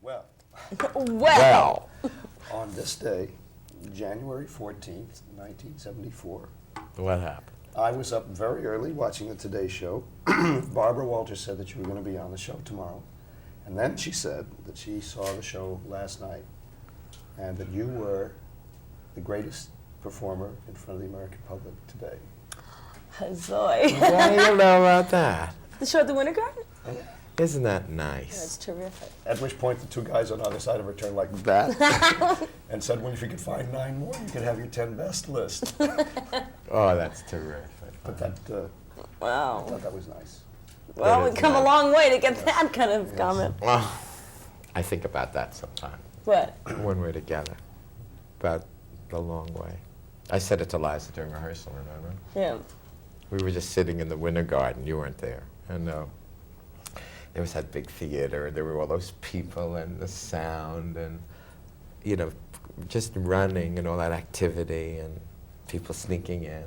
Well, Well, on this day, January 14th, 1974, what happened? I was up very early watching the Today Show. Barbara Walters said that you were going to be on the show tomorrow. And then she said that she saw the show last night and that you were the greatest performer in front of the American public today. Zoe. What do you know about that? The show at the Winter Garden? Isn't that nice? That's terrific. At which point the two guys on the other side of her turned like that and said, well, if you could find 9 more, you could have your 10 best list. Oh, that's terrific. But that, I Wow. thought that was nice. Well, That we've is come a nice. long way to get that kind of comment. Well, I think about that sometimes What? when we're together, about the long way. I said it to Liza during rehearsal, remember? Yeah. We were just sitting in the Winter Garden. You weren't there. And there was that big theater, and there were all those people, and the sound, and, you know, just running and all that activity, and people sneaking in.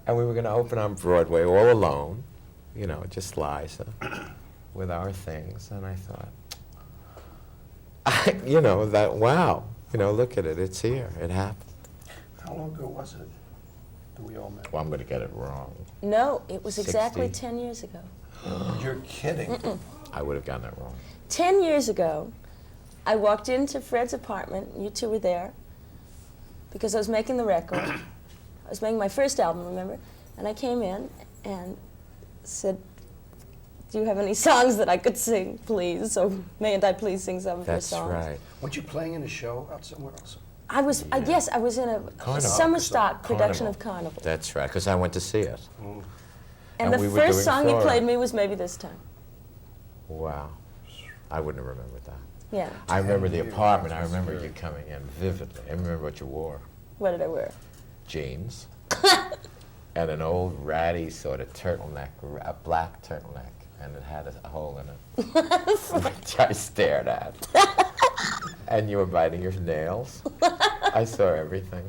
And we were going to open on Broadway all alone, you know, just Liza, with our things. And I thought, you know, that, wow, you know, look at it, it's here, it happened. How long ago was it that we all met? Well, I'm going to get it wrong. No, it was exactly 60. 10 years ago. You're kidding. I would have gotten it wrong. 10 years ago, I walked into Fred's apartment, you two were there, because I was making the record. I was making my first album, remember? And I came in and said, do you have any songs that I could sing, please? So mayn't I please sing some of your That's songs? right. Weren't you playing in a show out somewhere else? I was, Yeah. yes, I was in a Carnival. summer stock production Carnival. of Carnival. That's right, because I went to see it. And and the we were first doing song you Flora. played me was Maybe This Time. Wow. I wouldn't have remembered that. Yeah. I remember the 10 years. apartment. I That's remember good. you coming in vividly. I remember what you wore. What did I wear? Jeans. And an old ratty sort of turtleneck, a black turtleneck. And it had a hole in it, which I stared at. And you were biting your nails. I saw everything.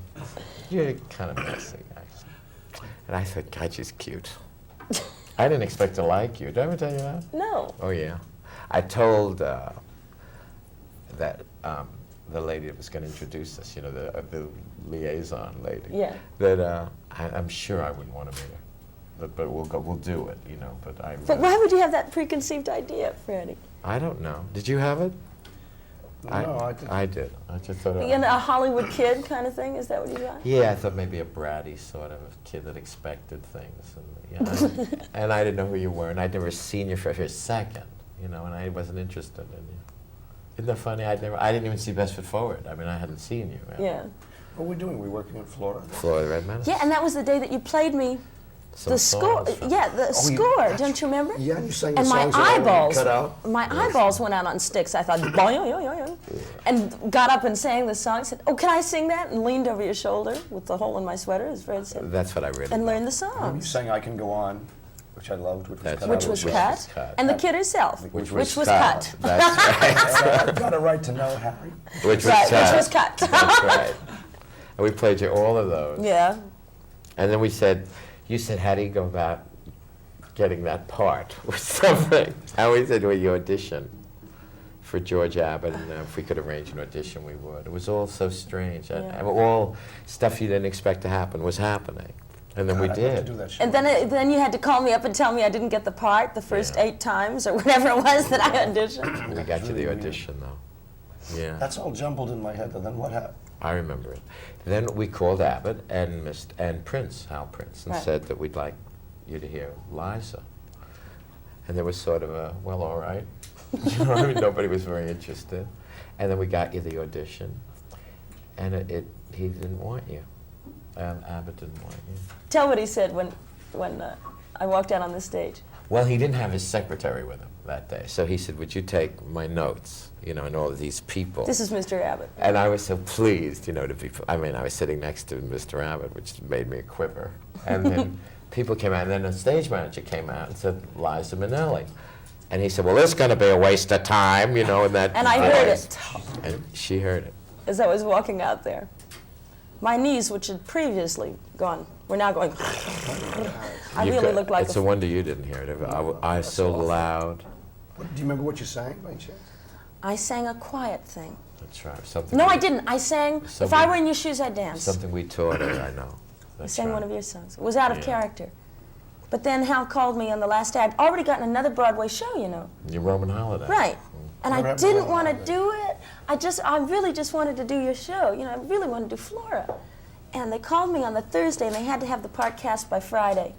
You're kind of messy, actually. And I thought, God, she's cute. I didn't expect to like you. Did I ever tell you that? No. Oh, yeah. I told that the lady that was going to introduce us, you know, the liaison lady, Yeah. that I'm sure I wouldn't want to meet her. But we'll do it, you know. But But why would you have that preconceived idea, Freddie? I don't know. Did you have it? No, I didn't. I did. I just thought. You know, a Hollywood kid kind of thing? Is that what you got? Yeah, I thought maybe a bratty sort of kid that expected things, and and I didn't know who you were, and I'd never seen you for a second, you know, and I wasn't interested in you. Isn't that funny? I didn't even see Best Foot Forward. I mean, I hadn't seen you. Yeah. What were we doing? We working in Florida? Florida Red Menace. Yeah, and that was the day that you played me Some the score. songs from- Yeah, the score. that's Don't you remember? Yeah, you sang the And my songs that I eyeballs, cut out. my eyeballs went out on sticks. I thought, boing, yoing, yoing, and got up and sang the song. Said, "Oh, can I sing that?" And leaned over your shoulder with the hole in my sweater, as Fred said, That's what I really. and learned the You songs, sang I Can Go On, which I loved, which was That's cut right. out. which was Which cut, was cut. and the kid herself, Which was was cut. That's right. I've got a right to know, Harry. Which was Right, cut. which was cut. That's right. And we played you all of those. Yeah. And then we said, you said, how do you go about getting that part or something? And we said, well, you audition for George Abbott, and if we could arrange an audition, we would. It was all so strange. Yeah. And all stuff you didn't expect to happen was happening. And then we God, I'd love to did. do that show. And then you had to call me up and tell me I didn't get the part the first Yeah. 8 times or whatever it was that I auditioned. We got you the Really audition, though. Yeah. That's all jumbled in my head, and then what happened? I remember it. Then we called Abbott and Prince, Hal Prince, and Right. said that we'd like you to hear Liza. And there was sort of a, well, all right. You know, I mean, nobody was very interested. And then we got you the audition, and he didn't want you. Abbott didn't want you. Tell what he said when I walked out on the stage. Well, he didn't have his secretary with him that day, so he said, would you take my notes, you know, and all of these people. This is Mr. Abbott. And I was so pleased, you know, to be, I mean, I was sitting next to Mr. Abbott, which made me quiver. And then people came out, and then the stage manager came out and said, Liza Minnelli. And he said, well, this is going to be a waste of time, you know, in that And I heard voice. it And she heard it. as I was walking out there. My knees, which had previously gone, were now going. I You really could- looked like It's a wonder you didn't hear it. I was so awful. loud. Do you remember what you sang, by any chance? I sang a quiet thing. That's right. Something. No, we- I didn't. I sang, if Something- I were in your shoes, I'd dance. Something we taught her, I know. I That's sang right. one of your songs. It was out of Yeah. character. But then Hal called me on the last day. I'd already gotten another Broadway show, you know. Your Roman holiday. Right. And Never I happened to didn't Roman want to Holiday. do it. I really just wanted to do your show. You know, I really wanted to do Flora. And they called me on the Thursday, and they had to have the part cast by Friday.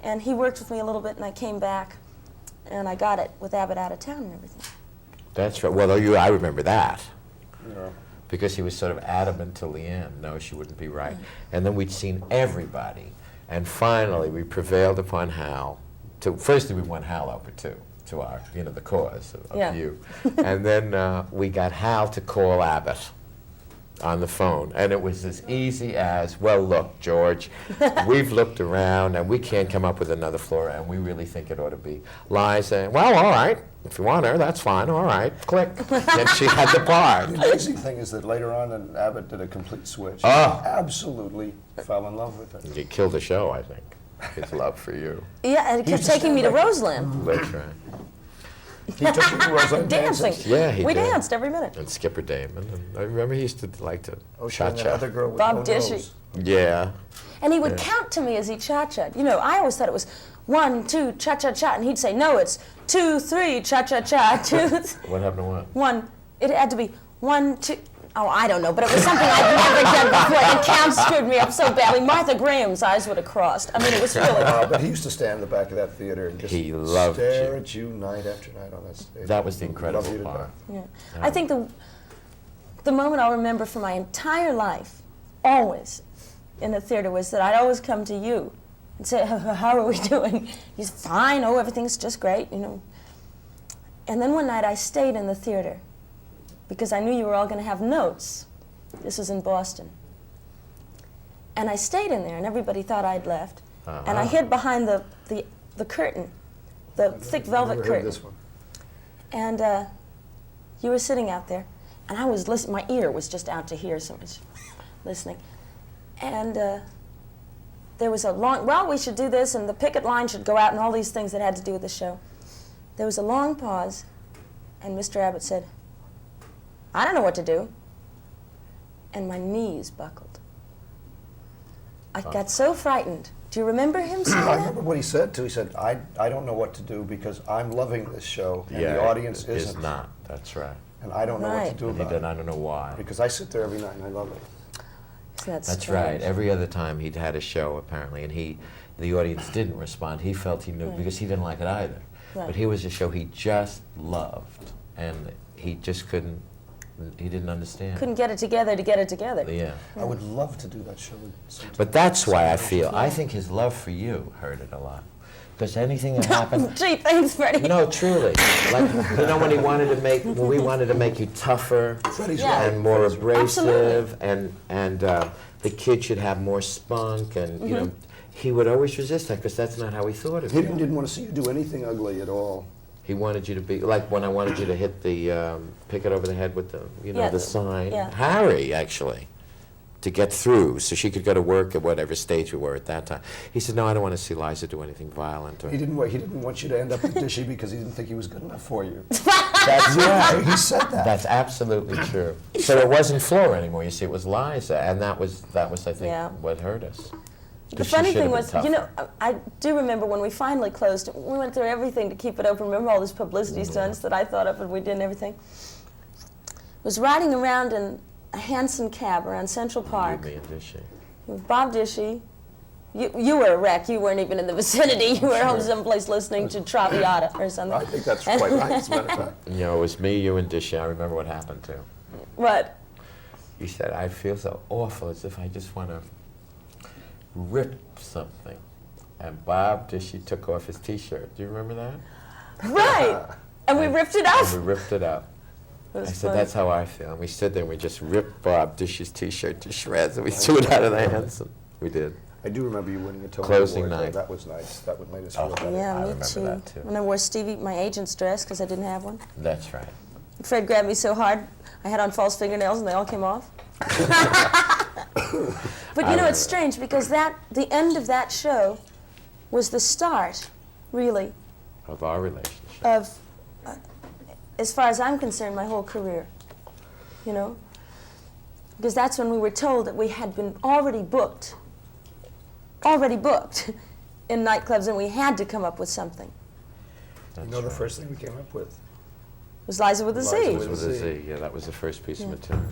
And he worked with me a little bit, and I came back, and I got it with Abbott out of town and everything. That's right. Well, I remember that. Yeah. Because he was sort of adamant till the end. No, she wouldn't be right. And then we'd seen everybody. And finally, we prevailed upon Hal. Firstly, we won Hal over, too, to our, the cause of Yeah. you. And then we got Hal to call Abbott on the phone. And it was as easy as, well, look, George, we've looked around, and we can't come up with another Flora, and we really think it ought to be Liza. Well, all right. If you want her, that's fine. All right. Click. And she had the part. The amazing thing is that later on, Abbott did a complete switch. Oh. He absolutely fell in love with her. He killed the show, I think. His love for you. Yeah, and he kept used to taking me to stand like- Roseland. That's right. He took you to Roseland Dancing. dances. Yeah, he We did. danced every minute. And Skipper Damon. And I remember he used to like to Oh, sure, and that other cha-cha. girl with Bob no Dishy. nose. Yeah. And he would Yeah. count to me as he cha-cha'd. You know, I always thought it was 1, 2, cha-cha-cha, and he'd say, no, it's 2, 3, cha-cha-cha, 2, What happened to what? 1. It had to be 1, 2. Oh, I don't know, but it was something I'd never done before, and count screwed me up so badly. Martha Graham's eyes would have crossed. I mean, it was really... But he used to stand in the back of that theater and just He loved stare you. at you night after night on that stage. That was the He loved incredible you to part. death. Yeah. I think the moment I'll remember for my entire life, always, in the theater, was that I'd always come to you and say, how are we doing? He's fine, oh, everything's just great, you know. And then one night I stayed in the theater because I knew you were all going to have notes. This was in Boston. And I stayed in there, and everybody thought I'd left. And I hid behind the curtain, the thick velvet Never heard curtain. this one. And you were sitting out there, and I was listening. My ear was just out to hear so much listening. And there was a long, well, we should do this, and the picket line should go out, and all these things that had to do with the show. There was a long pause, and Mr. Abbott said, I don't know what to do. And my knees buckled. I got so frightened. Do you remember him saying I that? remember what he said, too. He said, I don't know what to do because I'm loving this show, and the audience is isn't. not. That's right. And I don't know what Right. to do And he about did, it. I don't know why. Because I sit there every night and I love it. Isn't that That's strange? right. Every other time he'd had a show, apparently, and the audience didn't respond. He felt he knew, because he didn't like it either. Right. But here was a show he just loved, and he just he didn't understand. Couldn't get it together to get it together. Yeah. I would love to do that show sometime. But that's why I think his love for you hurt it a lot. Because anything that happened, Gee, thanks, Freddie. no, truly. Like, when we wanted to make you tougher Freddie's Yeah. right. and more Freddie's right. abrasive, and the kid should have more spunk, and you know, he would always resist that because that's not how he thought of He you. didn't want to see you do anything ugly at all. He wanted you to be like when I wanted you to hit the pick it over the head with the Yeah, the sign. yeah. Harry actually, to get through so she could go to work at whatever stage we were at that time. He said, "No, I don't want to see Liza do anything violent." Or, He didn't want you to end up with Dishy because he didn't think he was good enough for you. that's Yeah, he said that. That's absolutely true. So it wasn't Flora anymore. You see, it was Liza, and that was I think Yeah. what hurt us. The 'Cause she funny should thing have been was, you know, tougher. I do remember when we finally closed, we went through everything to keep it open. Remember all these publicity stunts that I thought up and we did and everything? Was riding around in a Hanson cab around Central Park You, me, and Dishy. with Bob Dishy. You were a wreck. You weren't even in the vicinity. You were home someplace listening to Traviata or something. I think that's quite right, as a matter of fact. You know, it was me, you, and Dishy. I remember what happened too. What? He said, "I feel so awful, as if I just want to rip something." And Bob Dishy took off his T-shirt. Do you remember that? Right. And we ripped it up. And we ripped it up. It was I said, fun. "That's how I feel." And we stood there and we just ripped Bob Dishy's T-shirt to shreds, and we threw it out of the hands. And we did. I do remember you winning a Tony Closing Award, though. night. That was nice. That would make us Oh. feel better. Yeah, I me remember too. that, too. When I wore Stevie, my agent's dress, because I didn't have one. That's right. Fred grabbed me so hard, I had on false fingernails and they all came off. But you know, it's strange because the end of that show was the start, really, Of our relationship. of as far as I'm concerned, my whole career, you know? Because that's when we were told that we had been already booked in nightclubs, and we had to come up with something. You know, the first thing we came up with. It was Liza with a Z. Liza With a Z, yeah, that was the first piece of material.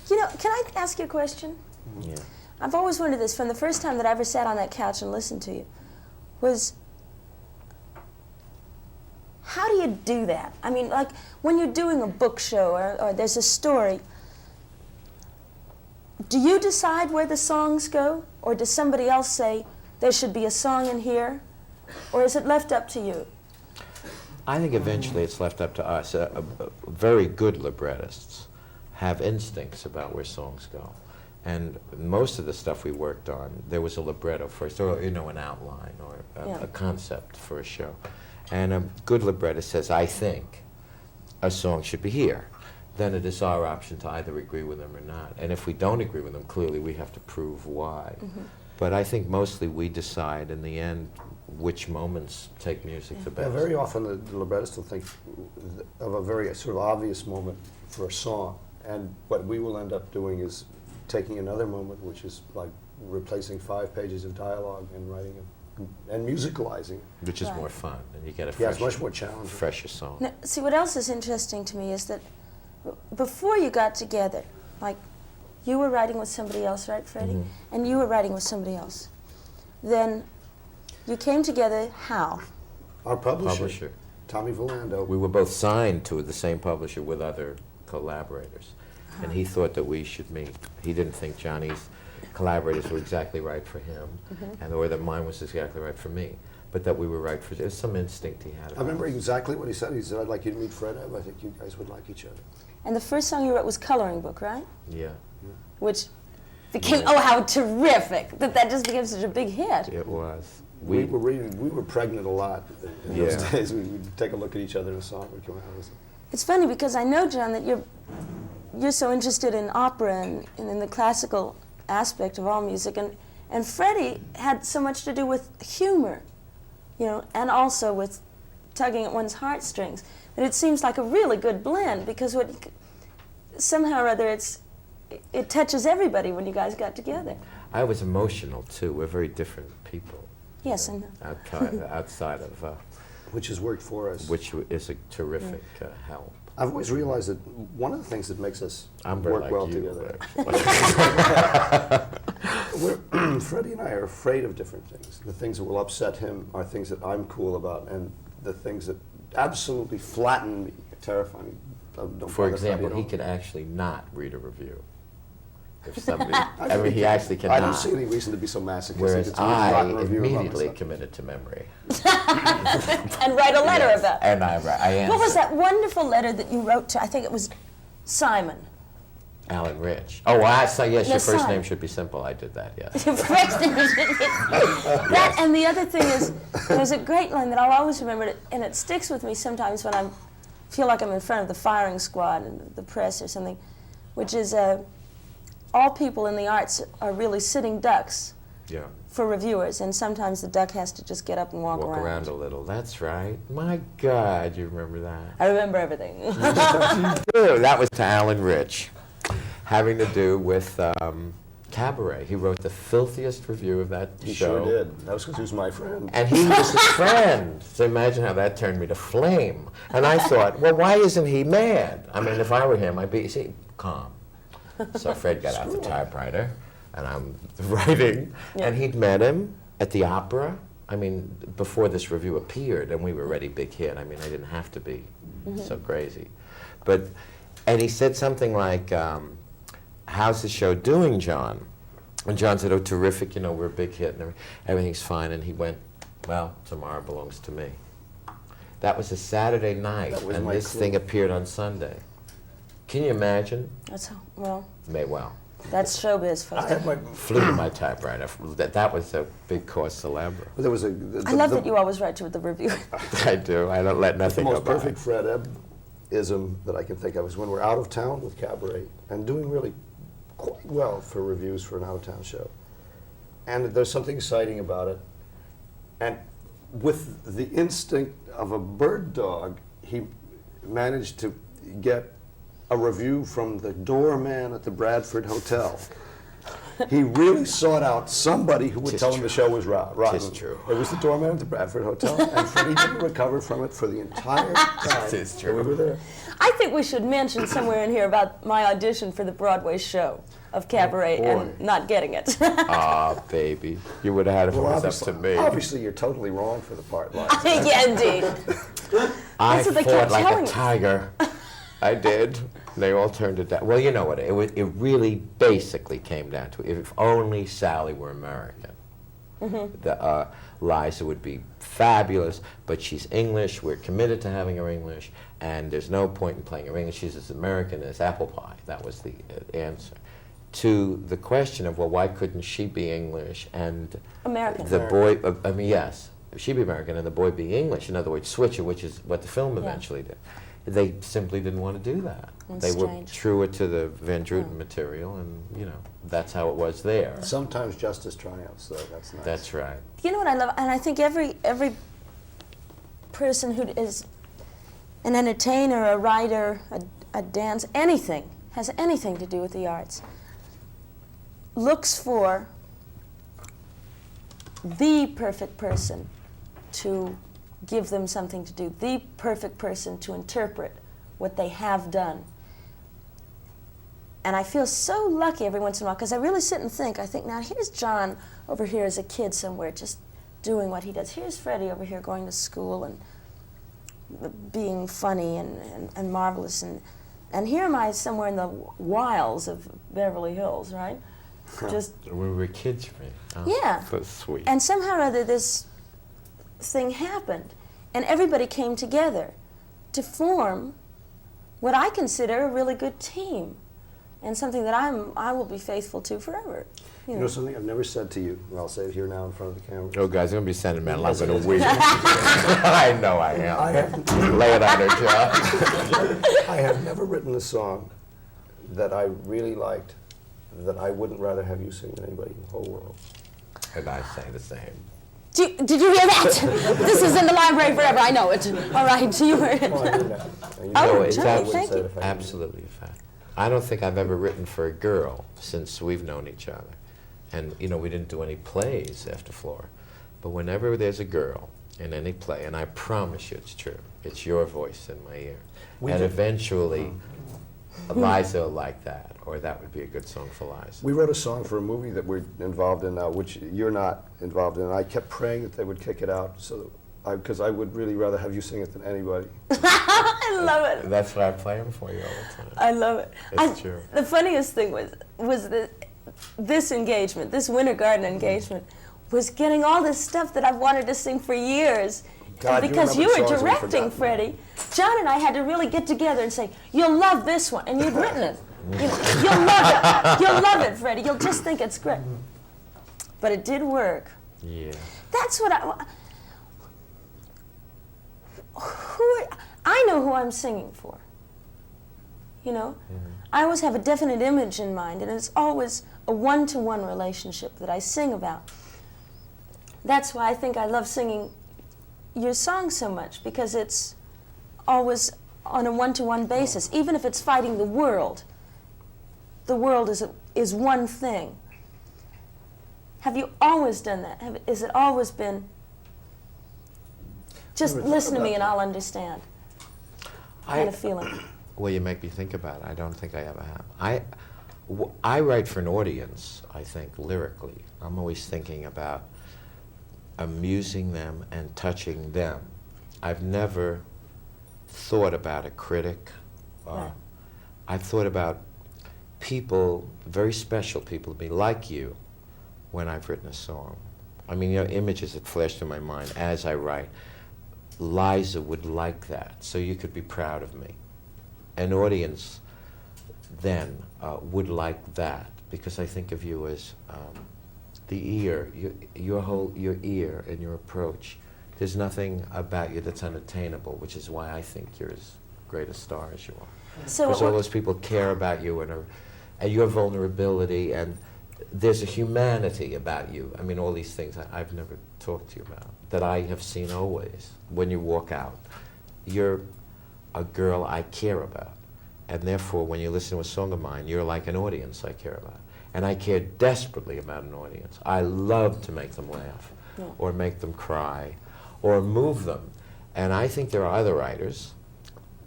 You know, can I ask you a question? Yeah. I've always wondered this from the first time that I ever sat on that couch and listened to you, was how do you do that? I mean, like when you're doing a book show or there's a story, do you decide where the songs go? Or does somebody else say there should be a song in here? Or is it left up to you? I think eventually it's left up to us. Very good librettists have instincts about where songs go. And most of the stuff we worked on, there was a libretto first, or you know, an outline, or a concept for a show. And a good librettist says, I think a song should be here. Then it is our option to either agree with them or not. And if we don't agree with them, clearly we have to prove why. But I think mostly we decide in the end which moments take music the best. Yeah, very often the librettist will think of a very sort of obvious moment for a song, and what we will end up doing is taking another moment, which is like replacing 5 pages of dialogue and writing it and musicalizing it. Which is Right. more fun, and you get a Yeah, it's fresher, much more challenging. fresher song. Now, see, what else is interesting to me is that before you got together, like you were writing with somebody else, right, Freddie? And you were writing with somebody else. Then you came together how? Our publisher, Publisher. Tommy Volando. We were both signed to the same publisher with other collaborators, and he thought that we should meet. He didn't think Johnny's collaborators were exactly right for him, and or that mine was exactly right for me, but that we were right for. It was some instinct he had. I remember about us. exactly what he said. He said, I'd like you to meet Fred Ebb. I think you guys would like each other. And the first song you wrote was Coloring Book, right? Yeah, Which became, oh, how terrific that just became such a big hit. it was. We were pregnant a lot in those Yeah. days. We'd take a look at each other and a song would come out. It's funny because I know, John, that you're so interested in opera and in the classical aspect of all music, and Freddie had so much to do with humor, you know, and also with tugging at one's heartstrings. And it seems like a really good blend because somehow or other it touches everybody when you guys got together. I was emotional too. We're very different people. Yes, I know. Outside of, Which has worked for us. which is a terrific help. I've always realized that one of the things that makes us I'm very work like well you, together. actually. Freddie and I are afraid of different things. The things that will upset him are things that I'm cool about, and the things that absolutely flatten me, terrify me. Don't For bother example, Freddie he at could all. actually not read a review. If somebody, I mean, he actually I cannot. don't see any reason to be so masochistic. Whereas It's a rotten I review about immediately myself. committed to memory. And write a letter Yes, about it. and I answered. What was that wonderful letter that you wrote to, I think it was Simon? Alan Rich. Oh, I saw. Yes, your Yes, first son. name should be simple. I did that. Yes. That, and the other thing is, there's a great line that I'll always remember, and it sticks with me sometimes when I feel like I'm in front of the firing squad and the press or something, which is all people in the arts are really sitting ducks Yeah. for reviewers, and sometimes the duck has to just get up and walk Walk around a little. That's right. My God, you remember that? I remember everything. Ew, that was to Alan Rich, having to do with Cabaret. He wrote the filthiest review of that He show. sure did. That was because he was my friend. And he was his friend. So imagine how that turned me to flame. And I thought, well, why isn't he mad? I mean, if I were him, I'd be, see, calm. So Fred got out the typewriter, and I'm writing, and he'd met him at the opera. I mean, before this review appeared, and we were already big hit. I mean, I didn't have to be so crazy. And he said something like, how's the show doing, John? And John said, oh, terrific, you know, we're a big hit, and everything's fine. And he went, well, tomorrow belongs to me. That was a Saturday night, That was and my this clue. thing appeared on Sunday. Can you imagine? That's, well, Well, that's showbiz, I folks. had my. flew to my typewriter. That was a big cause celebre. There was a. I love that you always write to the review. I do. I don't let The nothing go most by. perfect Fred Ebb-ism that I can think of is when we're out of town with Cabaret and doing really quite well for reviews for an out-of-town show. And there's something exciting about it. And with the instinct of a bird dog, managed to get a review from the doorman at the Bradford Hotel. He really sought out somebody who would tell him the show was rotten. Tis true. It was the doorman at the Bradford Hotel, and Freddie didn't recover from it for the entire time Tis that true. we were there. I think we should mention somewhere in here about my audition for the Broadway show of Cabaret and not getting it. Ah, baby. You would have had it if it was up to me. Obviously, you're totally wrong for the part, Liza. Yeah, indeed. I That's what they fought kept like telling a us. tiger. I did. They all turned it down. Well, you know what? It really basically came down to if only Sally were American. Liza would be fabulous, but she's English. We're committed to having her English, and there's no point in playing her English. She's as American as apple pie. That was the answer. To the question of, well, why couldn't she be English and American. the boy, I mean, yes, she'd be American and the boy be English. In other words, switch it, which is what the film eventually did. They simply didn't want to do that. That's they were strange. truer to the Van Druten material, and, you know, that's how it was there. Sometimes justice triumphs, though. That's nice. That's right. You know what I love? And I think every person who is an entertainer, a writer, a dance, anything, has anything to do with the arts, looks for the perfect person to give them something to do, the perfect person to interpret what they have done. And I feel so lucky every once in a while, because I really sit and think, now here's John over here as a kid somewhere just doing what he does. Here's Freddie over here going to school and being funny and marvelous. And here am I somewhere in the wilds of Beverly Hills, right? Just When we were kids, for me. Oh, Yeah. So sweet. And somehow or other this thing happened, and everybody came together to form what I consider a really good team, and something that I will be faithful to forever. You know something I've never said to you, and I'll say it here now in front of the camera. Oh, guys, I'm going to be sentimental. I'm going to weep. I know I am. I have, Lay it on her, John. I have never written a song that I really liked that I wouldn't rather have you sing than anybody in the whole world. And I say the same. Did you hear that? This is in the library forever. I know it. All right, you heard it. Oh, I knew that. And you Oh, know No, it. it's Johnny, I wouldn't thank say it you. if I didn't. Absolutely a fact. I don't think I've ever written for a girl since we've known each other. And, you know, we didn't do any plays after Flora. But whenever there's a girl in any play, and I promise you it's true, it's your voice in my ear. We And did- eventually, Liza will like that, or that would be a good song for Liza. We wrote a song for a movie that we're involved in now, which you're not involved in. And I kept praying that they would kick it out, because I would really rather have you sing it than anybody. I love it. That's why I play them for you all the time. I love it. It's true. The funniest thing was this engagement, this Winter Garden engagement, was getting all this stuff that I've wanted to sing for years. God, And because you you were remember songs we've directing, forgotten. Freddie, John and I had to really get together and say, "You'll love this one," and you'd written it. You'll love it. You'll love it, Freddie. You'll just think it's great. But it did work. Yeah. That's what I know who I'm singing for. You know? I always have a definite image in mind, and it's always a one-to-one relationship that I sing about. That's why I think I love singing your song so much, because it's always on a one-to-one basis. Even if it's fighting the world is one thing. Have you always done that? Has it always been, just Never thought listen to me about and that. I'll understand kind of feeling? Well, you make me think about it. I don't think I ever have. I write for an audience, I think, lyrically. I'm always thinking about amusing them and touching them. I've never thought about a critic. Right. I've thought about people, very special people to me, like you, when I've written a song. I mean, you know, images that flash through my mind as I write. Liza would like that, so you could be proud of me. An audience then would like that, because I think of you as the ear, your ear and your approach. There's nothing about you that's unattainable, which is why I think you're as great a star as you are. So Because all those people care about you and your vulnerability, and there's a humanity about you. I mean, all these things I've never talked to you about, that I have seen always when you walk out. You're a girl I care about. And therefore, when you listen to a song of mine, you're like an audience I care about. And I care desperately about an audience. I love to make them laugh, or make them cry, or move them. And I think there are other writers,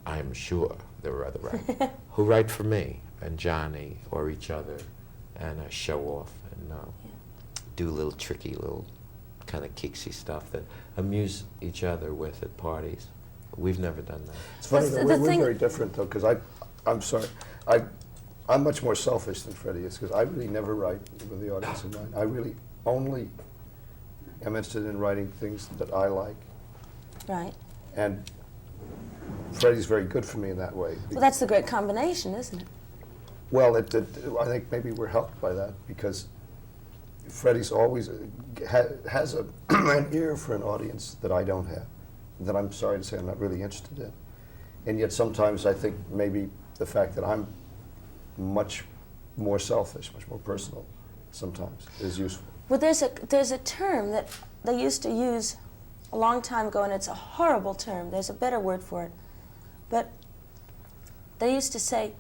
I'm sure there are other writers, who write for me and Johnny or each other and show off and do little tricky little kind of kicksy stuff that amuse each other with at parties. We've never done that. It's funny That's that the we're thing- very different, though, because I'm sorry, I'm much more selfish than Freddie is, because I really never write with the audience in mind. I really only am interested in writing things that I like. Right. And Freddie's very good for me in that way. Well, that's the great combination, isn't it? Well, I think maybe we're helped by that, because Freddie's always has an ear for an audience that I don't have, that I'm sorry to say I'm not really interested in. And yet sometimes I think maybe the fact that I'm much more selfish, much more personal sometimes is useful. Well, there's a term that they used to use a long time ago, and it's a horrible term. There's a better word for it. But they used to say,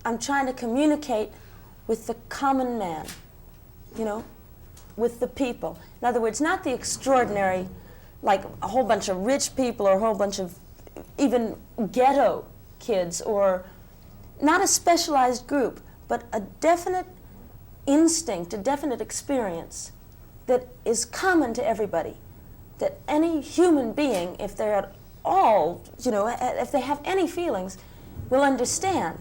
I'm trying to communicate with the common man, you know, with the people. In other words, not the extraordinary, like a whole bunch of rich people or a whole bunch of even ghetto kids, or not a specialized group, but a definite instinct, a definite experience that is common to everybody, that any human being, if they're at all, you know, if they have any feelings, will understand.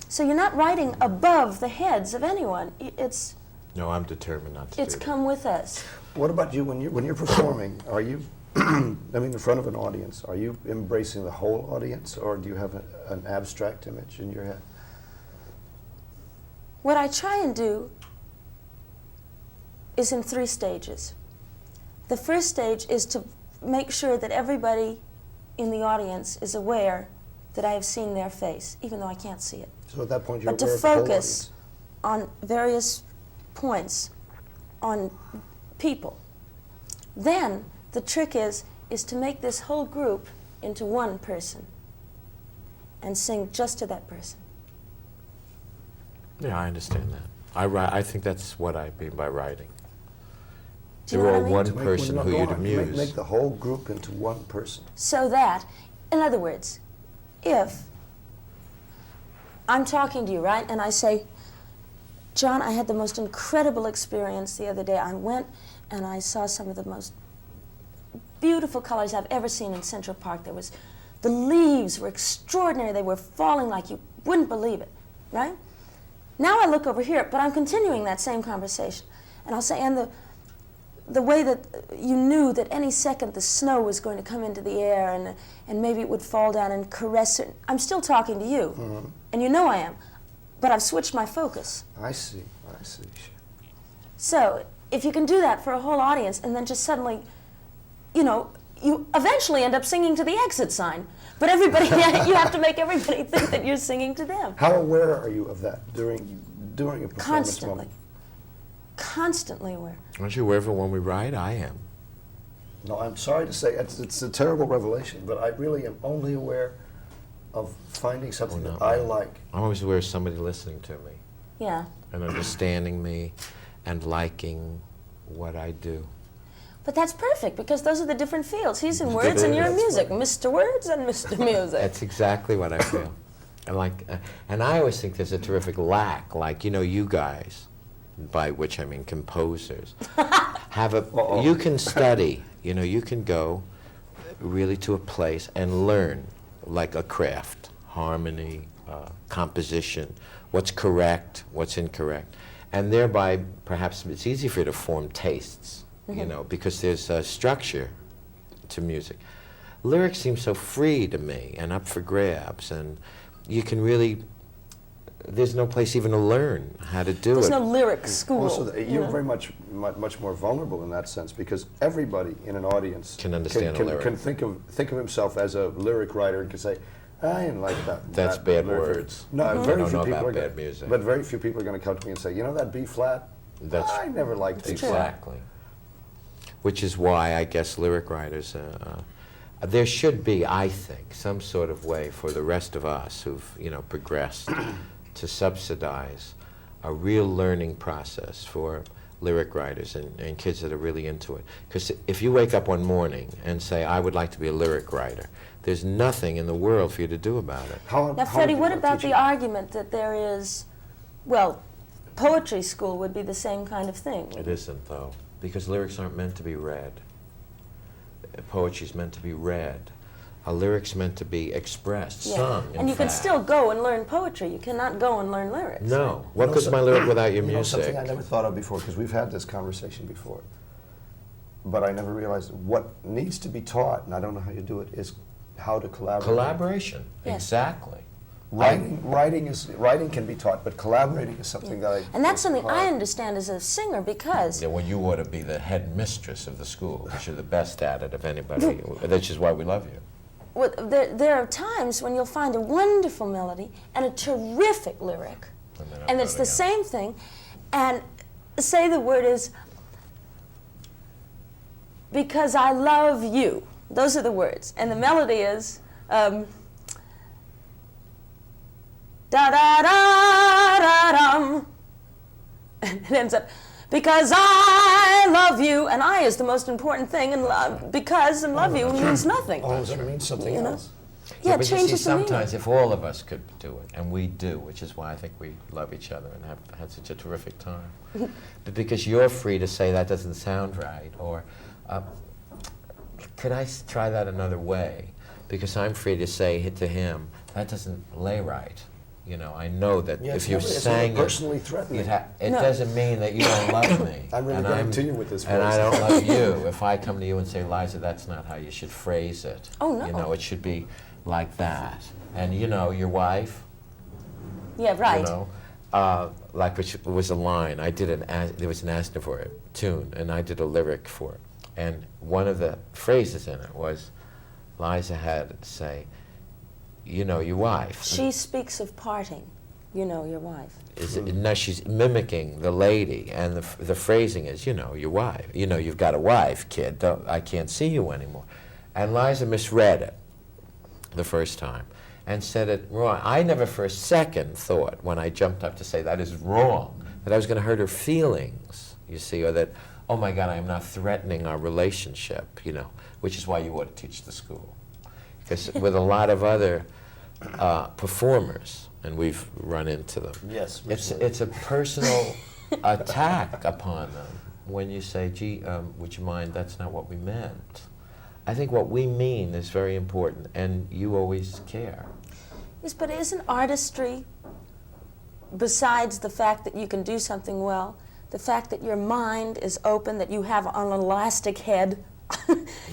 So you're not writing above the heads of anyone. It's No, I'm determined not to it's do that. come with us. What about you when you're performing? Are you, I mean, in front of an audience, are you embracing the whole audience, or do you have an abstract image in your head? What I try and do is in 3 stages. The first stage is to make sure that everybody in the audience is aware that I have seen their face, even though I can't see it. So at that point, you're But to aware of the whole focus audience. on various points, on people. Then the trick is to make this whole group into one person and sing just to that person. Yeah, I understand that. I think that's what I mean by writing. Do you They're know all what I mean? one To make- person no, who go you'd on. amuse. Make the whole group into one person. So that, in other words, if I'm talking to you, right, and I say, John, I had the most incredible experience the other day. I went and I saw some of the most beautiful colors I've ever seen in Central Park. The leaves were extraordinary. They were falling like you wouldn't believe it, right? Now I look over here, but I'm continuing that same conversation. And I'll say, and the way that you knew that any second the snow was going to come into the air and maybe it would fall down and caress it. I'm still talking to you, and you know I am, but I've switched my focus. I see. So if you can do that for a whole audience and then just suddenly, you know, you eventually end up singing to the exit sign, but everybody, you have to make everybody think that you're singing to them. How aware are you of that during a performance Constantly. moment? Constantly aware. Aren't you aware of it when we write? I am. No, I'm sorry to say, it's a terrible revelation, but I really am only aware of finding something no. that I like. I'm always aware of somebody listening to me Yeah. and understanding me and liking what I do. But that's perfect, because those are the different fields. He's in words and you're in music. Mr. Words and Mr. Music. That's exactly what I feel. And I always think there's a terrific lack, like, you know, you guys, by which I mean composers, have a, you can study, you know, you can go really to a place and learn, like a craft, harmony, composition, what's correct, what's incorrect. And thereby, perhaps it's easy for you to form tastes, you know, because there's a structure to music. Lyrics seem so free to me and up for grabs, and you can really, there's no place even to learn how to do There's it. no lyric school. Also, you you're know? very much more vulnerable in that sense, because everybody in an audience Can understand a lyric. can think of himself as a lyric writer and can say, I didn't like that. That's that bad lyric." words. No, I very don't few know people about are gonna- bad music. But very few people are going to come to me and say, you know that B flat? That's I never liked B flat. exactly. Which is why I guess lyric writers, there should be, I think, some sort of way for the rest of us who've, progressed to subsidize a real learning process for lyric writers and kids that are really into it. Because if you wake up one morning and say, I would like to be a lyric writer, there's nothing in the world for you to do about it. Now, Freddie, what about the argument that there is, well, poetry school would be the same kind of thing? It isn't, though, because lyrics aren't meant to be read. Poetry's meant to be read. A lyric's meant to be expressed, sung, and you can fact. still go and learn poetry. You cannot go and learn lyrics. No. What good's my lyric without your music? Something I never thought of before, because we've had this conversation before, but I never realized what needs to be taught, and I don't know how you do it, is how to collaborate. Collaboration, Yes. exactly. Writing can be taught, but collaborating is something that And that's something I hard. understand as a singer, because Yeah, well, you ought to be the head mistress of the school, because you're the best at it of anybody, which is why we love you. well, there are times when you'll find a wonderful melody and a terrific lyric, and it's the same thing, and say the word is, because I love you. Those are the words. And the melody is, da-da-da-da-dum. And it ends up, because I love you. And I is the most important thing, and because and love you means nothing. Oh, so it means something You know? else. Yeah, it but you see, changes the meaning. sometimes if all of us could do it, and we do, which is why I think we love each other and have had such a terrific time, but because you're free to say that doesn't sound right, or could I try that another way? Because I'm free to say to him, that doesn't lay right. I know that Yeah, if you it's sang never personally threatening. it No. doesn't mean that you don't love me. I'm really and going to you with this And I voice. don't love you. If I come to you and say, Liza, that's not how you should phrase it. Oh, no. It should be like that. And your wife, Yeah, right. like which was a line. There was an Aznavour tune, and I did a lyric for it. And one of the phrases in it was, Liza had to say, your wife. She speaks of parting, your wife. Now she's mimicking the lady, and the phrasing is, your wife. You've got a wife, kid. I can't see you anymore. And Liza misread it the first time and said it wrong. I never for a second thought, when I jumped up to say that is wrong, that I was going to hurt her feelings, you see, or that, oh my God, I am not threatening our relationship, which is why you ought to teach the school. Because with a lot of other performers, and we've run into them, Yes. it's a personal attack upon them when you say, gee, would you mind, that's not what we meant. I think what we mean is very important, and you always care. Yes, but isn't artistry, besides the fact that you can do something well, the fact that your mind is open, that you have an elastic head?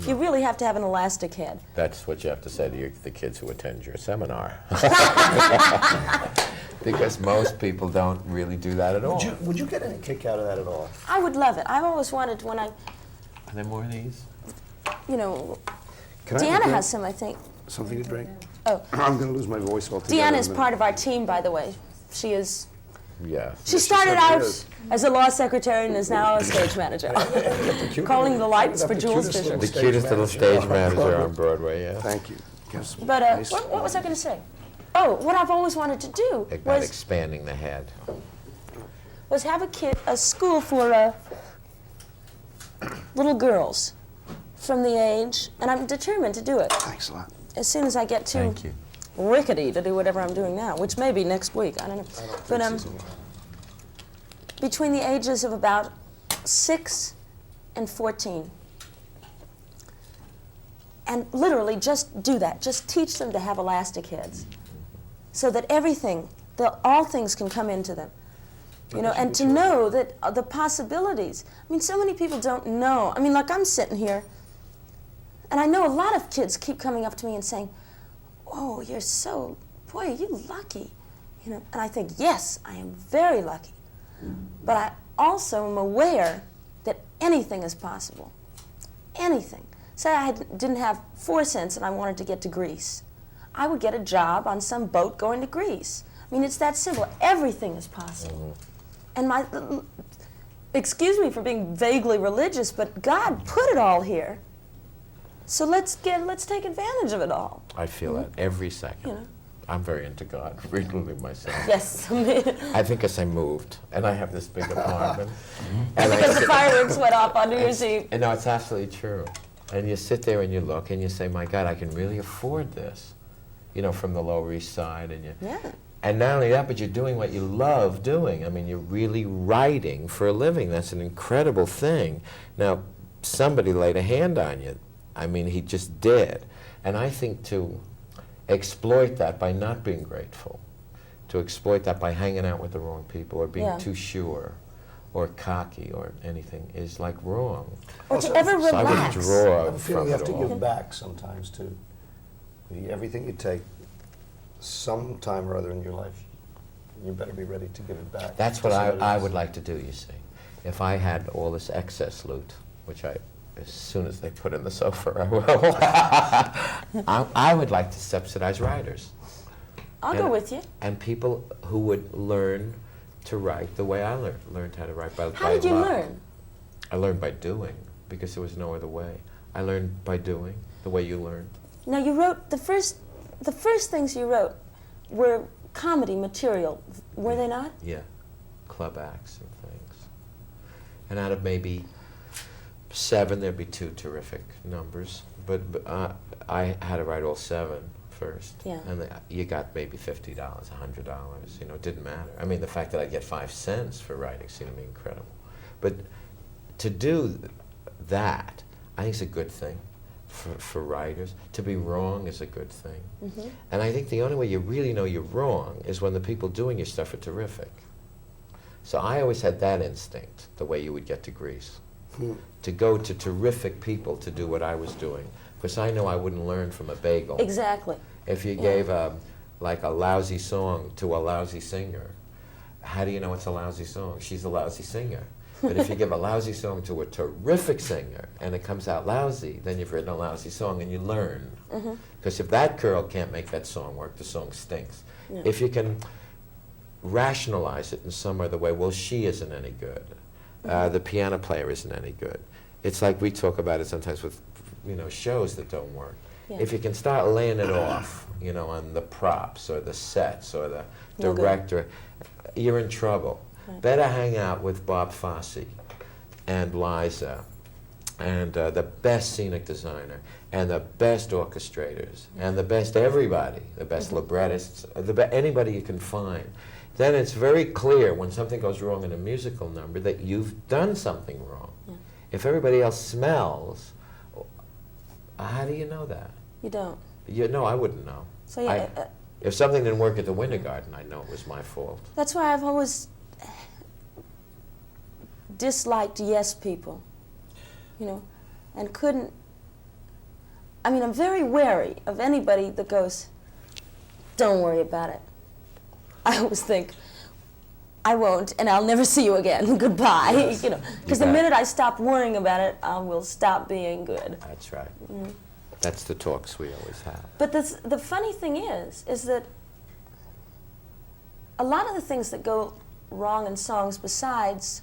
You really have to have an elastic head. That's what you have to say to the kids who attend your seminar. Because most people don't really do that at all. Would you get any kick out of that at all? I would love it. I've always wanted, when Are there more of these? Can I have a Deanna drink? has some, I think. Something to drink? Oh, I'm going to lose my voice altogether. Deanna in a is minute. part of our team, by the way. She is. Yeah. She started said she out is. as a law secretary and is now a stage manager. Calling the lights for Jules Fisher. The cutest little stage manager on Broadway, yeah. Thank you. Yes. But Nice. what was I going to say? Oh, what I've always wanted to do About expanding the head. was have a school for little girls from the age, and I'm determined to do it Thanks a lot. as soon as I get too Thank you. rickety to do whatever I'm doing now, which may be next week. I don't know. But between the ages of about 6 and 14. And literally just do that. Just teach them to have elastic heads so that all things can come into them. And to know that the possibilities. I mean, so many people don't know. I mean, like I'm sitting here, and I know a lot of kids keep coming up to me and saying, oh, boy, are you lucky. And I think, yes, I am very lucky. But I also am aware that anything is possible. Anything. Say I didn't have 4 cents and I wanted to get to Greece. I would get a job on some boat going to Greece. I mean, it's that simple. Everything is possible. And excuse me for being vaguely religious, but God put it all here. So let's take advantage of it all. I feel that every second. You know. I'm very into God, really myself. Yes. I think as I moved, and I have this big apartment. And Because the fireworks went off on New Year's Eve. And no, it's absolutely true. And you sit there and you look and you say, my God, I can really afford this. You know, from the Lower East Side. Yeah. And not only that, but you're doing what you love doing. I mean, you're really writing for a living. That's an incredible thing. Now, somebody laid a hand on you. I mean, he just did. And I think to exploit that by not being grateful, to exploit that by hanging out with the wrong people or being Yeah. too sure or cocky or anything is like wrong. Or Also, to ever So I relax. I withdraw have a feeling from you have it to all. give back sometimes too. Everything you take, some time or other in your life, you better be ready to give it back. That's to what somebody I else. would like to do, you see. If I had all this excess loot, which as soon as they put in the sofa, I will, I would like to subsidize writers. I'll go with you. And people who would learn to write the way I learned how to write. By How did you luck. learn? I learned by doing, because there was no other way. I learned by doing, the way you learned. Now you wrote the first things you wrote were comedy material, were they not? Yeah, club acts and things. And out of maybe 7, there'd be 2 terrific numbers. But I had to write all 7 first. Yeah. And you got maybe $50, $100, you know, it didn't matter. I mean, the fact that I get 5 cents for writing seemed to me incredible. But to do that, I think is a good thing for writers. To be wrong is a good thing. Mm-hmm. And I think the only way you really know you're wrong is when the people doing your stuff are terrific. So I always had that instinct, the way you would get to Greece. To go to terrific people to do what I was doing. Because I know I wouldn't learn from a bagel. Exactly. If you Yeah. gave like a lousy song to a lousy singer, how do you know it's a lousy song? She's a lousy singer. But if you give a lousy song to a terrific singer and it comes out lousy, then you've written a lousy song and you learn. Because if that girl can't make that song work, the song stinks. Yeah. If you can rationalize it in some other way, well, she isn't any good. The piano player isn't any good. It's like we talk about it sometimes with, you know, shows that don't work. Yeah. If you can start laying it off, you know, on the props or the sets or the No good. director, you're in trouble. Right. Better hang out with Bob Fosse and Liza and the best scenic designer and the best orchestrators and the best everybody, the best librettists, anybody you can find. Then it's very clear when something goes wrong in a musical number that you've done something wrong. Yeah. If everybody else smells, how do you know that? You don't. No, I wouldn't know. So yeah, If something didn't work at the Winter Garden, I'd know it was my fault. that's why I've always disliked yes people, you know, and couldn't. I mean, I'm very wary of anybody that goes, "Don't worry about it." I always think, "I won't, and I'll never see you again. Goodbye." Yes. You know, because the bet. minute I stop worrying about it, I will stop being good. That's right. That's the talks we always have. But the funny thing is that a lot of the things that go wrong in songs, besides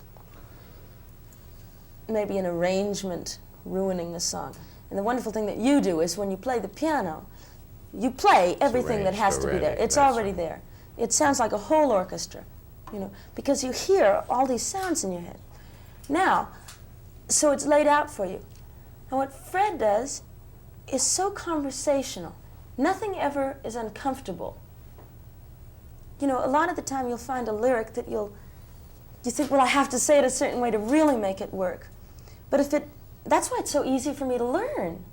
maybe an arrangement ruining the song, and the wonderful thing that you do is when you play the piano, you play everything that arranged has to be there. already, It's that's already right. there. It sounds like a whole orchestra, you know, because you hear all these sounds in your head. Now, so it's laid out for you. And what Fred does is so conversational. Nothing ever is uncomfortable. You know, a lot of the time you'll find a lyric that you think, well, I have to say it a certain way to really make it work. But that's why it's so easy for me to learn.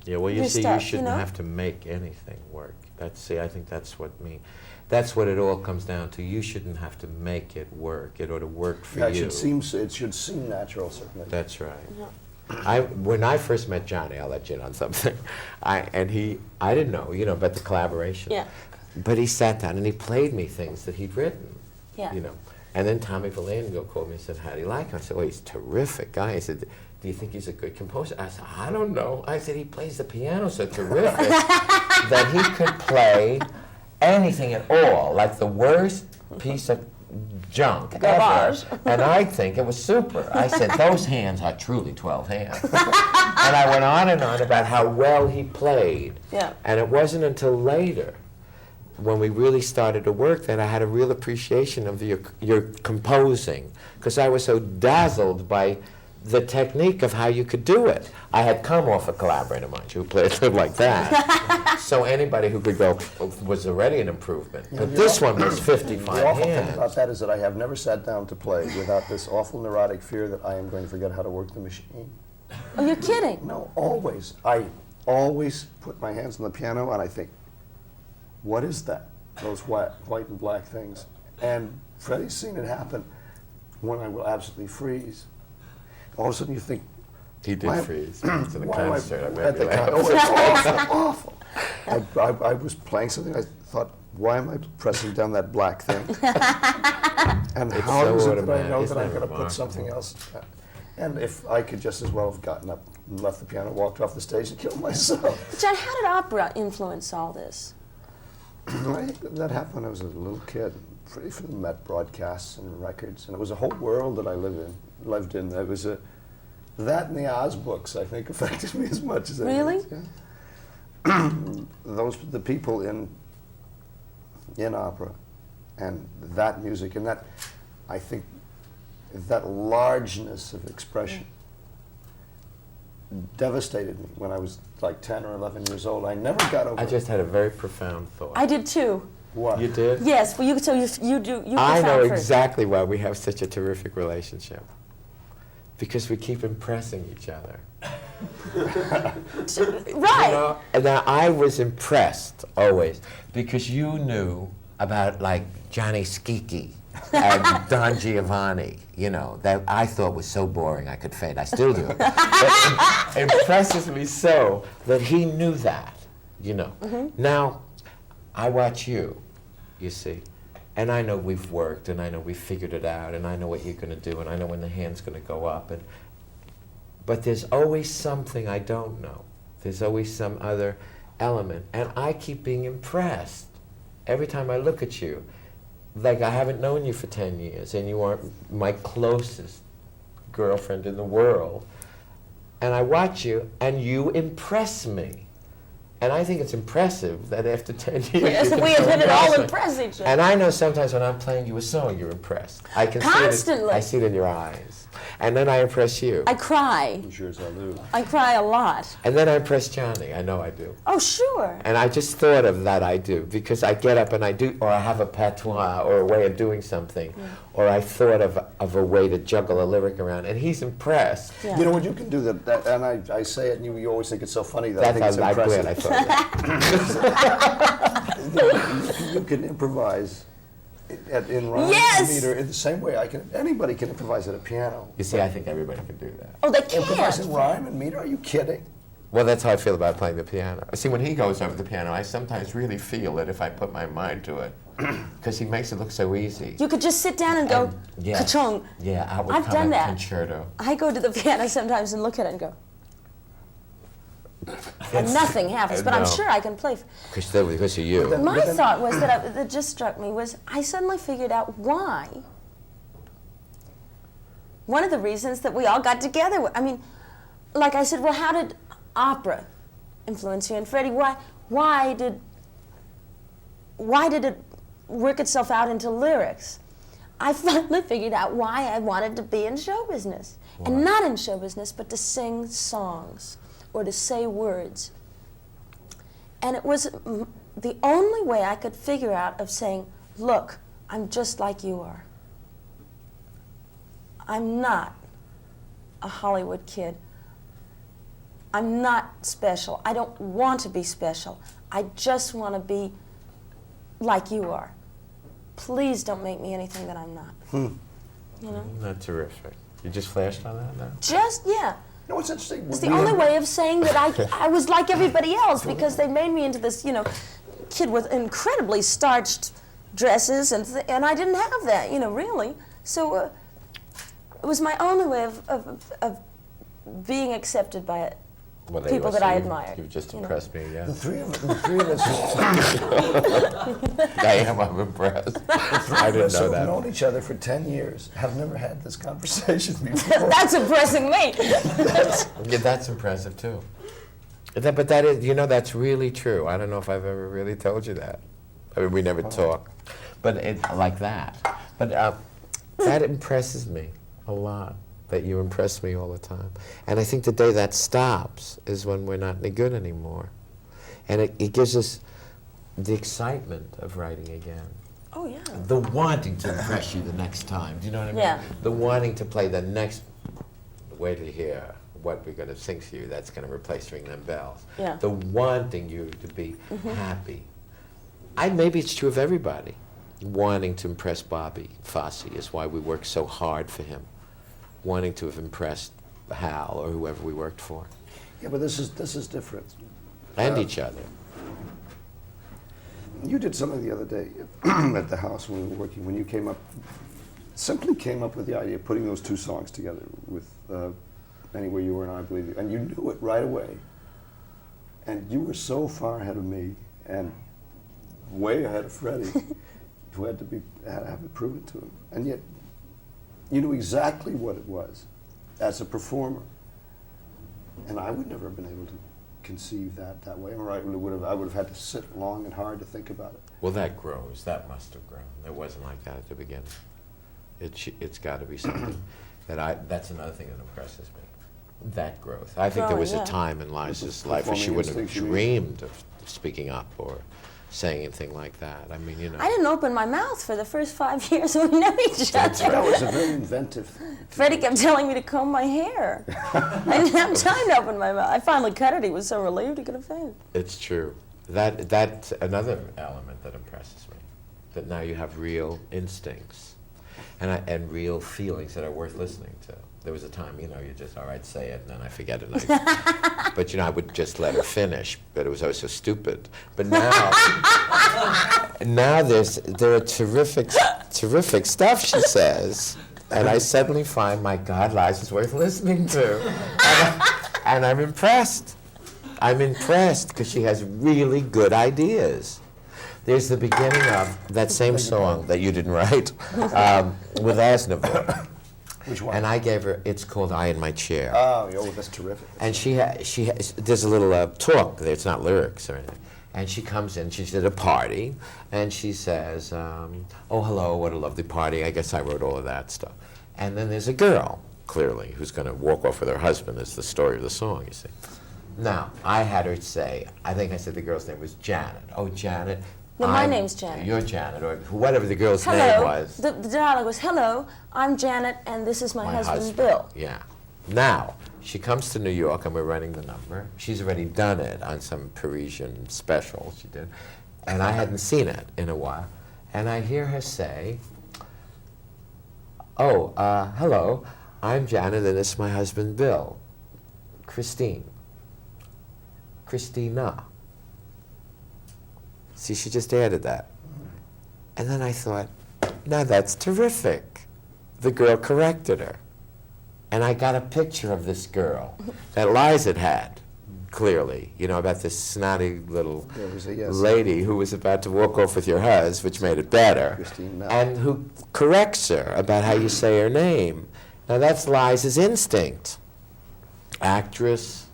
Yeah, well, you your see, stuff, you you shouldn't know? have to make anything work. I think that's what it all comes down to. You shouldn't have to make it work. It ought to work for Yeah, you. it should seem natural, certainly. That's right. Yeah. When I first met Johnny, I'll let you in on something. I didn't know, you know, about the collaboration. Yeah. But he sat down and he played me things that he'd written. Yeah. You know. And then Tommy Vallandigo called me and said, "How do you like him?" I said, "Oh, he's a terrific guy." I said, "Do you think he's a good composer?" I said, "I don't know." I said, "He plays the piano so terrific that he could play anything at all, like the worst piece of junk Garbage. ever, and I think it was super. I said, those hands are truly 12 hands. And I went on and on about how well he played. Yeah. And it wasn't until later, when we really started to work, that I had a real appreciation of your composing, because I was so dazzled by the technique of how you could do it. I had come off a collaborator, mind you, who played like that. So anybody who could go was already an improvement. But this one was 55 The awful thing hands. about that is that I have never sat down to play without this awful neurotic fear that I am going to forget how to work the machine. Oh, you're kidding. No, always. I always put my hands on the piano and I think, what is that? Those white and black things. And Freddie's seen it happen when I will absolutely freeze. All of a sudden you think, He did why- freeze after the why am I concert. I at made the me laugh. oh, it's awful. I was playing something, I thought, why am I pressing down that black thing? And how so is it that I automatic. know Isn't that I'm that going to put remarkable? something else? And if I could just as well have gotten up and left the piano, walked off the stage and killed myself. John, how did opera influence all this? That happened when I was a little kid, pretty from the Met broadcasts and records, and it was a whole world that I lived in. It was that and the Oz books, I think, affected me as much as anything. Really? Yeah. The people in opera, and that music, and that, I think, that largeness of expression devastated me when I was like 10 or 11 years old. I never got over I just had a very profound thought. I did too. what? You did? Yes, well, you do. You I know profound first. exactly why we have such a terrific relationship. Because we keep impressing each other. Right. You know, and now I was impressed always because you knew about like Johnny Schicchi and Don Giovanni, you know, that I thought was so boring I could fade. I still do. But it impresses me so that he knew that, you know. Now, I watch you see, and I know we've worked, and I know we've figured it out, and I know what you're going to do, and I know when the hand's going to go up, but there's always something I don't know. There's always some other element, and I keep being impressed every time I look at you. Like I haven't known you for 10 years, and you aren't my closest girlfriend in the world, and I watch you, and you impress me. And I think it's impressive that after 10 years Yes, you can we still admit it all impress me. impress each other. And I know sometimes when I'm playing you a song, you're impressed. I can Constantly. see it. I see it in your eyes. And then I impress you. I cry. Sure as hell do. I cry a lot. And then I impress Johnny. I know I do. Oh, sure. And I just thought of that I do, because I get up and I do, or I have a patois or a way of doing something, or I thought of a way to juggle a lyric around, and he's impressed. Yeah. You know what you can do that and I say it, and you always think it's so funny that I think That's it's I'm glad I impressive. thought that. You can improvise in rhyme Yes! and meter in the same way anybody can improvise at a piano. You see, I think everybody can do that. Oh, they Improvise in can't. rhyme and meter? Are you kidding? Well, that's how I feel about playing the piano. See, when he goes over the piano, I sometimes really feel it if I put my mind to it, because he makes it look so easy. You could just sit down and go, Yes. ka-chung. Yeah, I would I've come done a that. concerto. I go to the piano sometimes and look at it and go, and nothing happens, but I'm No. sure I can play. Because of you. My thought was that just struck me was I suddenly figured out why. One of the reasons that we all got together, I mean, like I said, well, how did opera influence you? And Freddie, why did it work itself out into lyrics? I finally figured out why I wanted to be in show business. And not in show business, but to sing songs or to say words. And it was the only way I could figure out of saying, look, I'm just like you are. I'm not a Hollywood kid. I'm not special. I don't want to be special. I just want to be like you are. Please don't make me anything that I'm not. You know? Isn't that terrific? You just flashed on that now? Just, yeah. You know what's interesting? It's the only way of saying that I was like everybody else, because they made me into this, kid with incredibly starched dresses, and I didn't have that, really. So it was my only way of being accepted by Well, they people were, that I so admired. You just you know. impressed me, yeah. The three of us, I'm impressed. I didn't know who've that. known each other for 10 years have never had this conversation before. That's impressing me. Yeah, that's impressive too. But that is, you know, that's really true. I don't know if I've ever really told you that. I mean, we never talk, but like that. But that impresses me a lot, that you impress me all the time. And I think the day that stops is when we're not any good anymore. And it gives us the excitement of writing again. Oh, yeah. The wanting to impress you the next time. Do you know what I mean? Yeah. The wanting to play the next, wait to hear what we're going to sing to you that's going to replace Ring Them Bells. Yeah. The wanting you to be happy. Maybe it's true of everybody. Wanting to impress Bobby Fosse is why we work so hard for him. Wanting to have impressed Hal or whoever we worked for. Yeah, but this is different. And each other. You did something the other day at the house when we were working, when you simply came up with the idea of putting those two songs together with Anywhere You Were and I Believe You, and you knew it right away. And you were so far ahead of me and way ahead of Freddie, who had to have it proven to him. And yet, you knew exactly what it was as a performer. And I would never have been able to conceive that way. Or I would have had to sit long and hard to think about it. Well, that grows. That must have grown. It wasn't like that at the beginning. It's got to be something that's another thing that impresses me. That growth. I think there was a time in Liza's life where she wouldn't have dreamed of speaking up or saying anything like that. I mean, you know. I didn't open my mouth for the first 5 years we knew each other. That was a very inventive thing. Freddie kept telling me to comb my hair. I didn't have time to open my mouth. I finally cut it. He was so relieved he could have fainted. It's true. That's another element that impresses me. That now you have real instincts and real feelings that are worth listening to. There was a time, you know, you just, all right, say it, and then I forget it. But, you know, I would just let her finish, but it was always so stupid. But now, there are terrific stuff she says, and I suddenly find, my God, Liza's worth listening to. And I'm impressed. I'm impressed, because she has really good ideas. There's the beginning of that same song that you didn't write with Aznavour. Which one? And I gave her, it's called I in My Chair. Oh, that's terrific. And there's a little talk there, it's not lyrics or anything. And she comes in, she's at a party, and she says, oh, hello, what a lovely party. I guess I wrote all of that stuff. And then there's a girl, clearly, who's going to walk off with her husband. It's the story of the song, you see. Now, I had her say, I think I said the girl's name was Janet. Oh, Janet. No, my name's Janet. You're Janet, or whatever the girl's Hello. name was. The dialogue was, hello, I'm Janet, and this is my husband, Bill. Yeah. Now, she comes to New York, and we're running the number. She's already done it on some Parisian special she did, and I hadn't seen it in a while. And I hear her say, oh, hello, I'm Janet, and this is my husband, Bill. Christina. See, she just added that. And then I thought, now that's terrific. The girl corrected her. And I got a picture of this girl that Liza had, clearly, you know, about this snotty little lady who was about to walk off with your husband, which made it better, Christine, and who corrects her about how you say her name. Now that's Liza's instinct. Actress.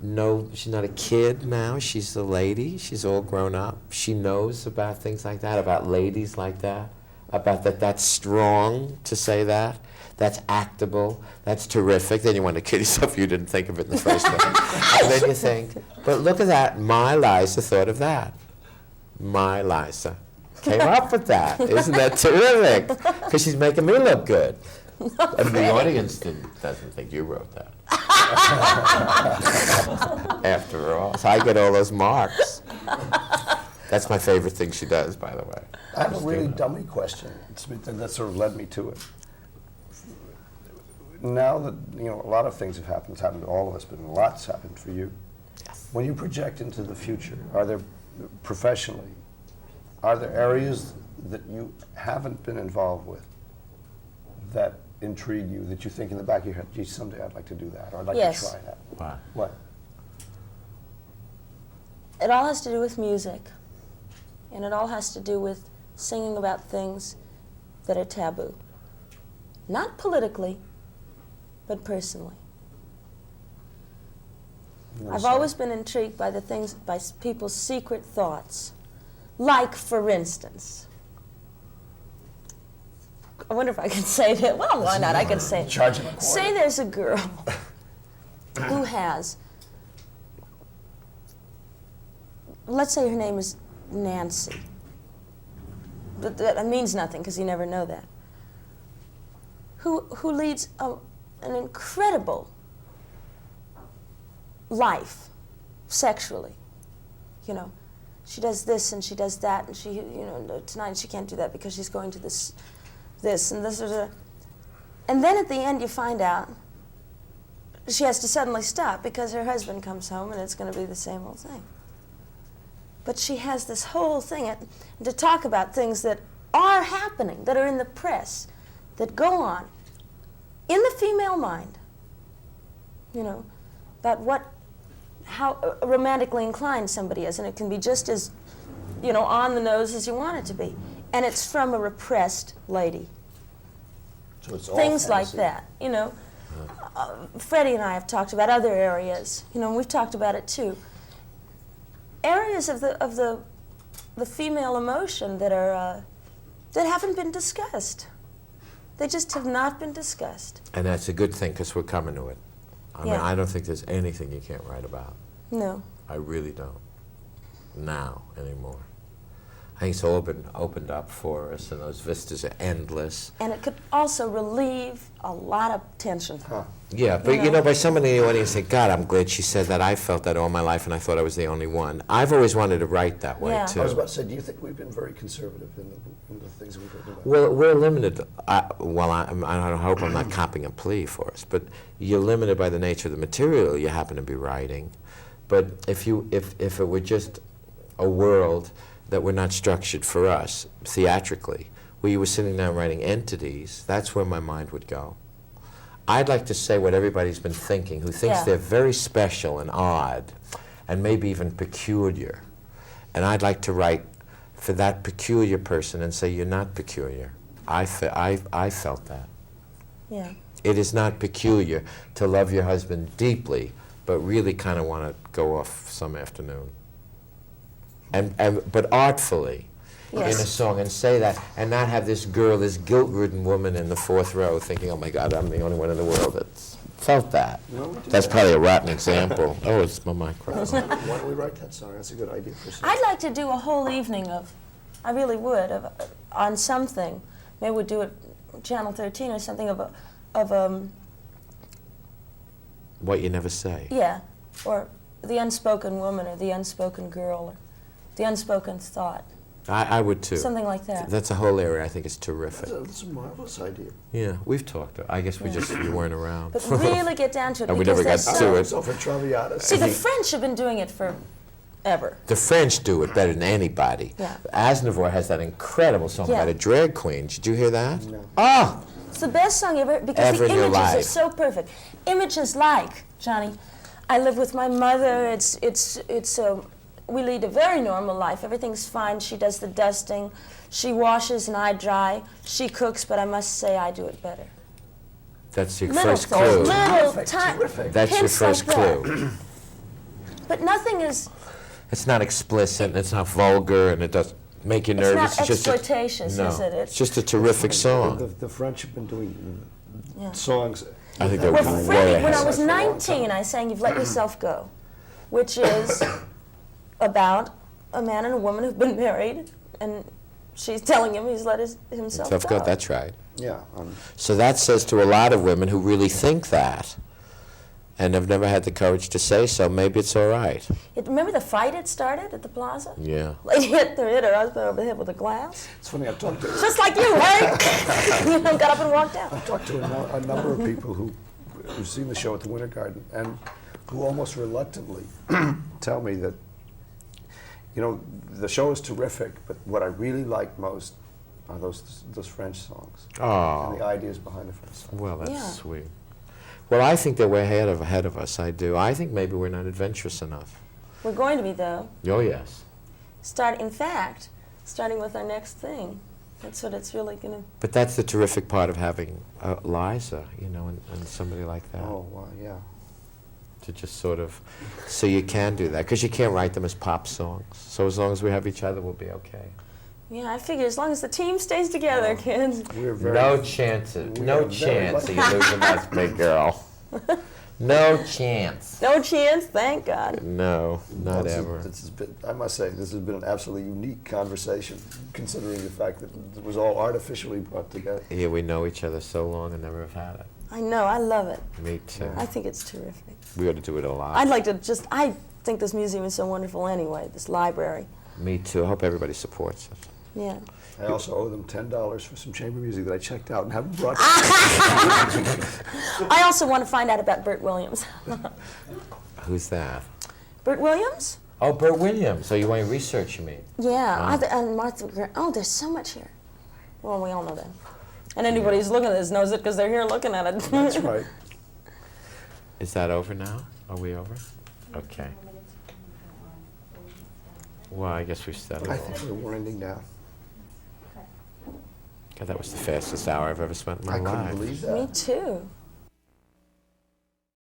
No, she's not a kid now. She's a lady. She's all grown up. She knows about things like that, about ladies like that, about that's strong to say that. That's actable. That's terrific. Then you want to kid yourself you didn't think of it in the first place. And then you think, but look at that. My Liza thought of that. My Liza came up with that. Isn't that terrific? Because she's making me look good. And the audience doesn't think you wrote that. After all. So I get all those marks. That's my favorite thing she does, by the way. I have a really dummy question that sort of led me to it. Now that, you know, a lot of things have happened. It's happened to all of us, but lots happened for you. Yes. When you project into the future, professionally, are there areas that you haven't been involved with that intrigue you, that you think in the back of your head, gee, someday I'd like to do that, or I'd like to try that? Wow. What? it all has to do with music, and it all has to do with singing about things that are taboo. Not politically, but personally. I've always been intrigued by the things, by people's secret thoughts. Like, for instance, I wonder if I can say that. Well, why not? I can say it. Charge him a quarter. Say there's a girl who has, let's say her name is Nancy. But that means nothing because you never know that. Who leads an incredible life sexually. You know, she does this and she does that, and she, you know, tonight she can't do that because she's going to this and this. And then at the end you find out she has to suddenly stop because her husband comes home and it's going to be the same old thing. But she has this whole thing to talk about things that are happening, that are in the press, that go on in the female mind, you know, about how romantically inclined somebody is, and it can be just as, you know, on the nose as you want it to be. And it's from a repressed lady. So it's all Things like fantasy. that, you know. Freddie and I have talked about other areas, you know, and we've talked about it too. Areas of the female emotion that are that haven't been discussed. They just have not been discussed. And that's a good thing because we're coming to it. I mean, Yeah. I don't think there's anything you can't write about. No. I really don't. Now anymore. I think it's all been opened up for us, and those vistas are endless. And it could also relieve a lot of tension. Huh. Yeah, but You you know, know? by somebody in the audience say, God, I'm glad she said that. I felt that all my life, and I thought I was the only one. I've always wanted to write that way, Yeah. too. I was about to say, do you think we've been very conservative in the things that we've written about? Well, we're limited. I hope I'm not copying a plea for us, but you're limited by the nature of the material you happen to be writing. But if it were just a world that were not structured for us theatrically, where you were sitting down writing entities, that's where my mind would go. I'd like to say what everybody's been thinking, who thinks Yeah. they're very special and odd, and maybe even peculiar. And I'd like to write for that peculiar person and say, you're not peculiar. I felt that. Yeah. It is not peculiar to love your husband deeply, but really kind of want to go off some afternoon. But artfully, Yes. in a song, and say that, and not have this girl, this guilt-ridden woman in the fourth row thinking, oh my God, I'm the only one in the world that's felt that. No, we do That's that. probably a rotten example. Oh, it's my microphone. Why don't we write that song? That's a good idea for a song. I'd like to do a whole evening of, I really would, on something. Maybe we'd do it Channel 13 or something of What you never say. yeah, or the unspoken woman or the unspoken girl or the unspoken thought, I would too. something like that. That's a whole area I think is terrific. That's a marvelous idea. Yeah, we've talked. I guess we just, you weren't around. But really get down to it And we because never there's got to so, it. So for Traviata. See, the French have been doing it forever. The French do it better than anybody. Yeah. Aznavour has that incredible song Yeah. about a drag queen. Did you hear that? No. Oh! It's the best song ever because Ever the in your images are life. so perfect. Images like, Johnny, I live with my mother. We lead a very normal life. Everything's fine. She does the dusting. She washes and I dry. She cooks, but I must say I do it better. That's your Little first things, clue. little Terrific, time. terrific. That's your hints first like that. clue. But nothing is. It's not explicit, and it's not vulgar, and it doesn't make you It's nervous. not just exploitacious, no, is it? it's just a terrific song. The French have been doing Yeah. songs. I think they're Well, way Freddie, when I ahead. was For a long 19, I sang "You've Let Yourself Go," which is about a man and a woman who've been married, and she's telling him he's let himself Tough go. God, that's right. Yeah. So that says to a lot of women who really think that, and have never had the courage to say so, maybe it's all right. Remember the fight it started at the plaza? Yeah. Lady hit her husband over the head with a glass. It's funny, I've talked to Just like you, right? You know, got up and walked out. I've talked to a number of people who've seen the show at the Winter Garden and who almost reluctantly tell me that, you know, the show is terrific, but what I really like most are those French songs Oh, and the ideas behind the French songs. well, that's Yeah. sweet. Well, I think they're way ahead of us. I do. I think maybe we're not adventurous enough. We're going to be, though. Oh, yes. In fact, starting with our next thing. That's what it's really going to... But that's the terrific part of having Liza, you know, and somebody like that. Oh, wow, yeah. To just sort of, so you can do that, because you can't write them as pop songs. So as long as we have each other, we'll be okay. Yeah, I figure as long as the team stays together, kids. We're very... No chances, we no are very chance of lucky. you losing that big girl. No chance. No chance, thank God. No, not ever. This has been, I must say, this has been an absolutely unique conversation, considering the fact that it was all artificially brought together. Yeah, we know each other so long and never have had it. I know, I love it. Me too. I think it's terrific. We ought to do it a lot. I'd like to just, I think this museum is so wonderful anyway, this library. Me too. I hope everybody supports it. Yeah. I also owe them $10 for some chamber music that I checked out and haven't brought. I also want to find out about Bert Williams. Who's that? Bert Williams? Oh, Bert Williams. So you want to research, you mean? Yeah, and Martha, oh, there's so much here. Well, we all know that. And anybody who's looking at this knows it because they're here looking at it. That's right. Is that over now? Are we over? Okay. Well, I guess we've settled. I think we're winding down. God, that was the fastest hour I've ever spent in my I life. couldn't believe that. Me too.